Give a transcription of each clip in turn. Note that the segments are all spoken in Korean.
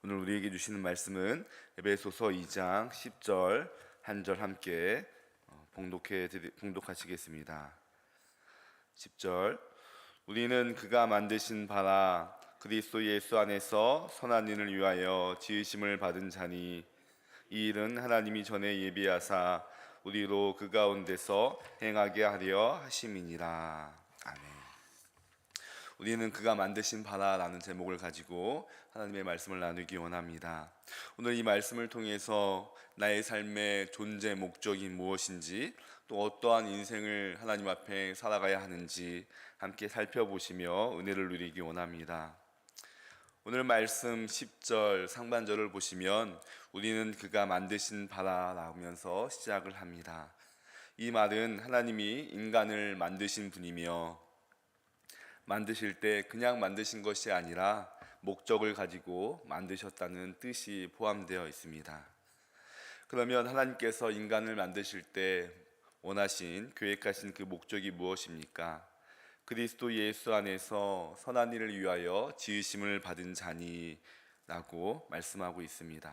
오늘 우리에게 주시는 말씀은 에베소서 2장 10절 한 절 함께 봉독하시겠습니다. 10절. 우리는 그가 만드신 바라 그리스도 예수 안에서 선한 일을 위하여 지으심을 받은 자니 이 일은 하나님이 전에 예비하사 우리로 그 가운데서 행하게 하려 하심이니라. 아멘. 우리는 그가 만드신 바라라는 제목을 가지고 하나님의 말씀을 나누기 원합니다. 오늘 이 말씀을 통해서 나의 삶의 존재 목적이 무엇인지, 또 어떠한 인생을 하나님 앞에 살아가야 하는지 함께 살펴보시며 은혜를 누리기 원합니다. 오늘 말씀 10절 상반절을 보시면 우리는 그가 만드신 바라라면서 시작을 합니다. 이 말은 하나님이 인간을 만드신 분이며, 만드실 때 그냥 만드신 것이 아니라 목적을 가지고 만드셨다는 뜻이 포함되어 있습니다. 그러면 하나님께서 인간을 만드실 때 원하신, 계획하신 그 목적이 무엇입니까? 그리스도 예수 안에서 선한 일을 위하여 지으심을 받은 자니 라고 말씀하고 있습니다.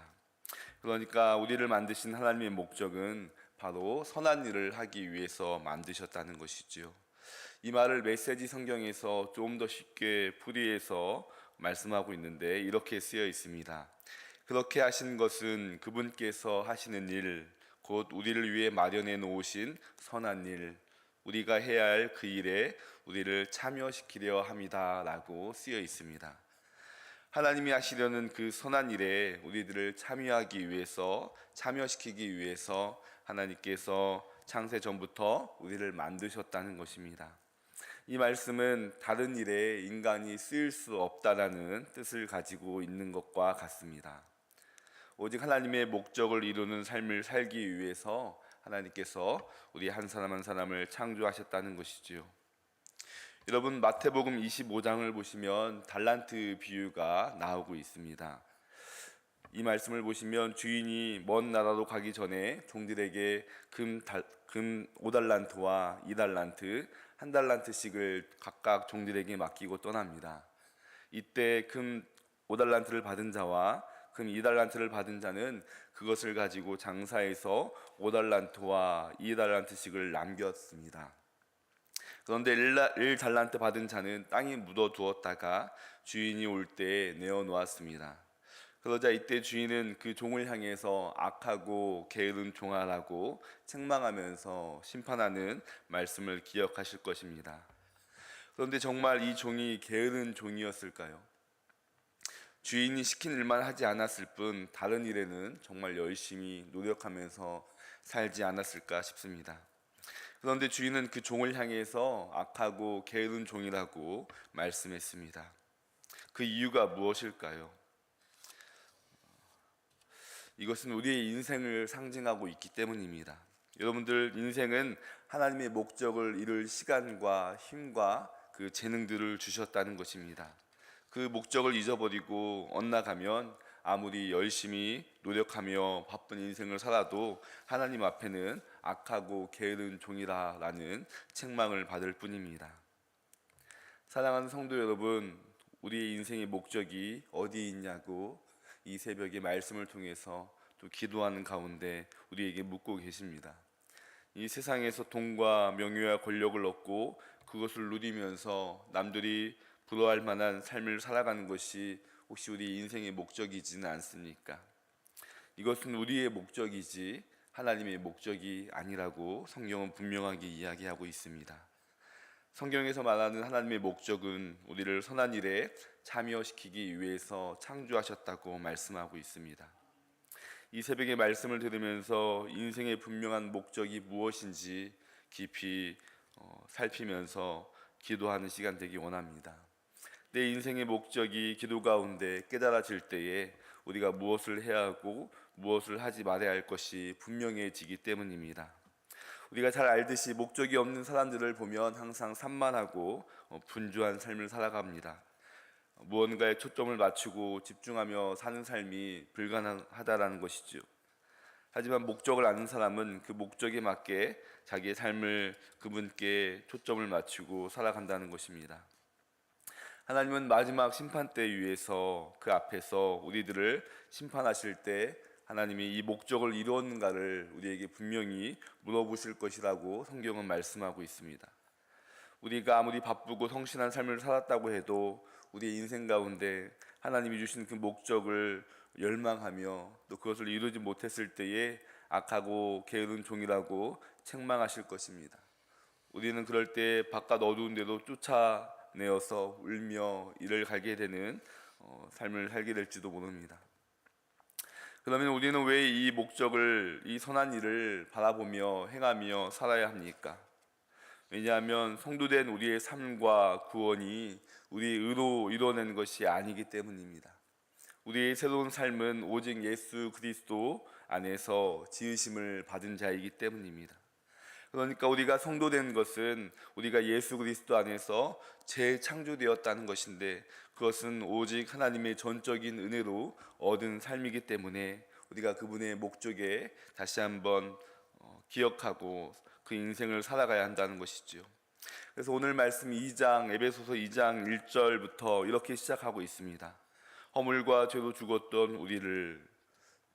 그러니까 우리를 만드신 하나님의 목적은 바로 선한 일을 하기 위해서 만드셨다는 것이죠. 이 말을 메시지 성경에서 좀 더 쉽게 풀이해서 말씀하고 있는데 이렇게 쓰여 있습니다. 그렇게 하신 것은 그분께서 하시는 일, 곧 우리를 위해 마련해 놓으신 선한 일, 우리가 해야 할 그 일에 우리를 참여시키려 함이다 라고 쓰여 있습니다. 하나님이 하시려는 그 선한 일에 우리들을 참여시키기 위해서 하나님께서 창세 전부터 우리를 만드셨다는 것입니다. 이 말씀은 다른 일에 인간이 쓰일 수 없다라는 뜻을 가지고 있는 것과 같습니다. 오직 하나님의 목적을 이루는 삶을 살기 위해서 하나님께서 우리 한 사람 한 사람을 창조하셨다는 것이지요. 여러분, 마태복음 25장을 보시면 달란트 비유가 나오고 있습니다. 이 말씀을 보시면 주인이 먼 나라로 가기 전에 종들에게 금 5달란트와 2달란트, 1달란트씩을 각각 종들에게 맡기고 떠납니다. 이때 금 5달란트를 받은 자와 금 2달란트를 받은 자는 그것을 가지고 장사해서 5달란트와 2달란트씩을 남겼습니다. 그런데 1달란트 받은 자는 땅에 묻어두었다가 주인이 올 때 내어놓았습니다. 그러자 이때 주인은 그 종을 향해서 악하고 게으른 종아라고 책망하면서 심판하는 말씀을 기억하실 것입니다. 그런데 정말 이 종이 게으른 종이었을까요? 주인이 시킨 일만 하지 않았을 뿐 다른 일에는 정말 열심히 노력하면서 살지 않았을까 싶습니다. 그런데 주인은 그 종을 향해서 악하고 게으른 종이라고 말씀했습니다. 그 이유가 무엇일까요? 이것은 우리의 인생을 상징하고 있기 때문입니다. 여러분들, 인생은 하나님의 목적을 이룰 시간과 힘과 그 재능들을 주셨다는 것입니다. 그 목적을 잊어버리고 엇나가면 아무리 열심히 노력하며 바쁜 인생을 살아도 하나님 앞에는 악하고 게으른 종이라는 책망을 받을 뿐입니다. 사랑하는 성도 여러분, 우리의 인생의 목적이 어디 있냐고 이 새벽에 말씀을 통해서 또 기도하는 가운데 우리에게 묻고 계십니다. 이 세상에서 돈과 명예와 권력을 얻고 그것을 누리면서 남들이 부러워할 만한 삶을 살아가는 것이 혹시 우리 인생의 목적이지는 않습니까? 이것은 우리의 목적이지 하나님의 목적이 아니라고 성경은 분명하게 이야기하고 있습니다. 성경에서 말하는 하나님의 목적은 우리를 선한 일에 참여시키기 위해서 창조하셨다고 말씀하고 있습니다. 이 새벽에 말씀을 들으면서 인생의 분명한 목적이 무엇인지 깊이 살피면서 기도하는 시간 되기 원합니다. 내 인생의 목적이 기도 가운데 깨달아질 때에 우리가 무엇을 해야 하고 무엇을 하지 말아야 할 것이 분명해지기 때문입니다. 우리가 잘 알듯이 목적이 없는 사람들을 보면 항상 산만하고 분주한 삶을 살아갑니다. 무언가에 초점을 맞추고 집중하며 사는 삶이 불가능하다라는 것이죠. 하지만 목적을 아는 사람은 그 목적에 맞게 자기의 삶을 그분께 초점을 맞추고 살아간다는 것입니다. 하나님은 마지막 심판 때 위해서 그 앞에서 우리들을 심판하실 때 하나님이 이 목적을 이루었는가를 우리에게 분명히 물어보실 것이라고 성경은 말씀하고 있습니다. 우리가 아무리 바쁘고 성실한 삶을 살았다고 해도 우리의 인생 가운데 하나님이 주신 그 목적을 열망하며 또 그것을 이루지 못했을 때에 악하고 게으른 종이라고 책망하실 것입니다. 우리는 그럴 때 바깥 어두운 데도 쫓아내어서 울며 이를 갈게 되는 삶을 살게 될지도 모릅니다. 그러면 우리는 왜 이 목적을, 이 선한 일을 바라보며 행하며 살아야 합니까? 왜냐하면 성도된 우리의 삶과 구원이 우리의 의로 이루어낸 것이 아니기 때문입니다. 우리의 새로운 삶은 오직 예수 그리스도 안에서 지으심을 받은 자이기 때문입니다. 그러니까 우리가 성도된 것은 우리가 예수 그리스도 안에서 재창조되었다는 것인데, 그것은 오직 하나님의 전적인 은혜로 얻은 삶이기 때문에 우리가 그분의 목적에 다시 한번 기억하고 그 인생을 살아가야 한다는 것이지요. 그래서 오늘 말씀 2장, 에베소서 2장 1절부터 이렇게 시작하고 있습니다. 허물과 죄로 죽었던 우리를,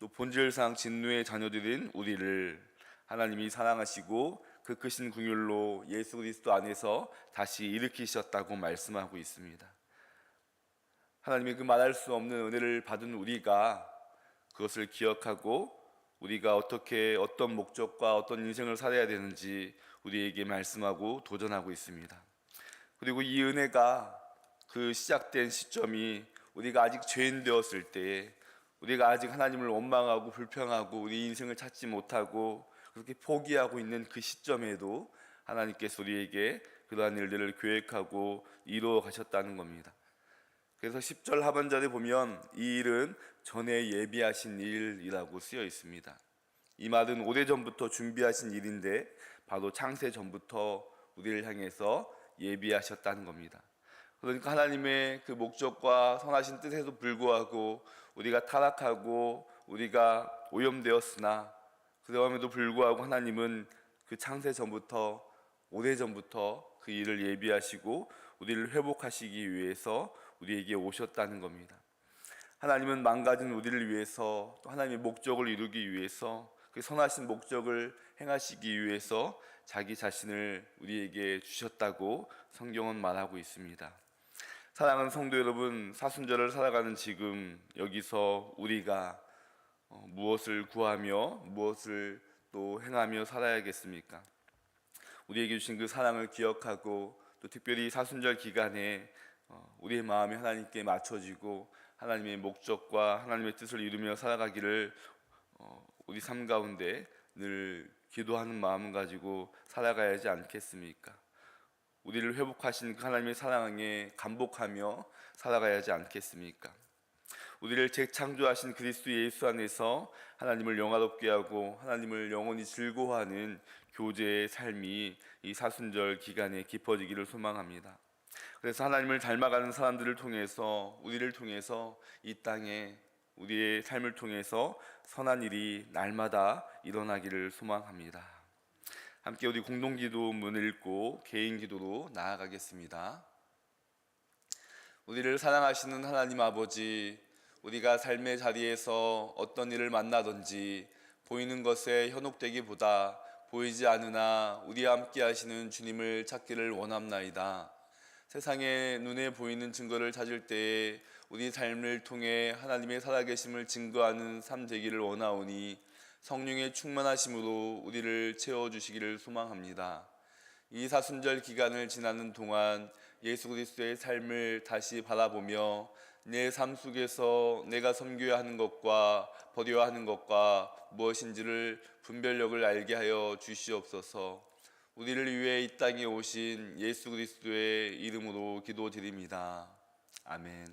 또 본질상 진노의 자녀들인 우리를 하나님이 사랑하시고 그 크신 긍휼로 예수 그리스도 안에서 다시 일으키셨다고 말씀하고 있습니다. 하나님이 그 말할 수 없는 은혜를 받은 우리가 그것을 기억하고 우리가 어떻게 어떤 목적과 어떤 인생을 살아야 되는지 우리에게 말씀하고 도전하고 있습니다. 그리고 이 은혜가 그 시작된 시점이 우리가 아직 죄인 되었을 때, 우리가 아직 하나님을 원망하고 불평하고 우리 인생을 찾지 못하고 그렇게 포기하고 있는 그 시점에도 하나님께서 우리에게 그러한 일들을 계획하고 이루어 가셨다는 겁니다. 그래서 10절 하반절에 보면 이 일은 전에 예비하신 일이라고 쓰여 있습니다. 이 말은 오래전부터 준비하신 일인데 바로 창세 전부터 우리를 향해서 예비하셨다는 겁니다. 그러니까 하나님의 그 목적과 선하신 뜻에도 불구하고 우리가 타락하고 우리가 오염되었으나 그럼에도 불구하고 하나님은 그 창세 전부터, 오래전부터 그 일을 예비하시고 우리를 회복하시기 위해서 우리에게 오셨다는 겁니다. 하나님은 망가진 우리를 위해서, 또 하나님의 목적을 이루기 위해서, 그 선하신 목적을 행하시기 위해서 자기 자신을 우리에게 주셨다고 성경은 말하고 있습니다. 사랑하는 성도 여러분, 사순절을 살아가는 지금 여기서 우리가 무엇을 구하며 무엇을 또 행하며 살아야겠습니까? 우리에게 주신 그 사랑을 기억하고 또 특별히 사순절 기간에 우리의 마음이 하나님께 맞춰지고 하나님의 목적과 하나님의 뜻을 이루며 살아가기를 우리 삶 가운데 늘 기도하는 마음을 가지고 살아가야 하지 않겠습니까? 우리를 회복하신 그 하나님의 사랑에 감복하며 살아가야 하지 않겠습니까? 우리를 재창조하신 그리스도 예수 안에서 하나님을 영화롭게 하고 하나님을 영원히 즐거워하는 교제의 삶이 이 사순절 기간에 깊어지기를 소망합니다. 그래서 하나님을 닮아가는 사람들을 통해서, 우리를 통해서 이 땅에 우리의 삶을 통해서 선한 일이 날마다 일어나기를 소망합니다. 함께 우리 공동기도문을 읽고 개인 기도로 나아가겠습니다. 우리를 사랑하시는 하나님 아버지, 우리가 삶의 자리에서 어떤 일을 만나든지 보이는 것에 현혹되기보다 보이지 않으나 우리와 함께 하시는 주님을 찾기를 원합나이다. 세상에 눈에 보이는 증거를 찾을 때에 우리 삶을 통해 하나님의 살아계심을 증거하는 삶 되기를 원하오니 성령의 충만하심으로 우리를 채워주시기를 소망합니다. 이 사순절 기간을 지나는 동안 예수 그리스도의 삶을 다시 바라보며 내 삶 속에서 내가 섬겨야 하는 것과 버려야 하는 것과 무엇인지를 분별력을 알게 하여 주시옵소서. 우리를 위해 이 땅에 오신 예수 그리스도의 이름으로 기도드립니다. 아멘.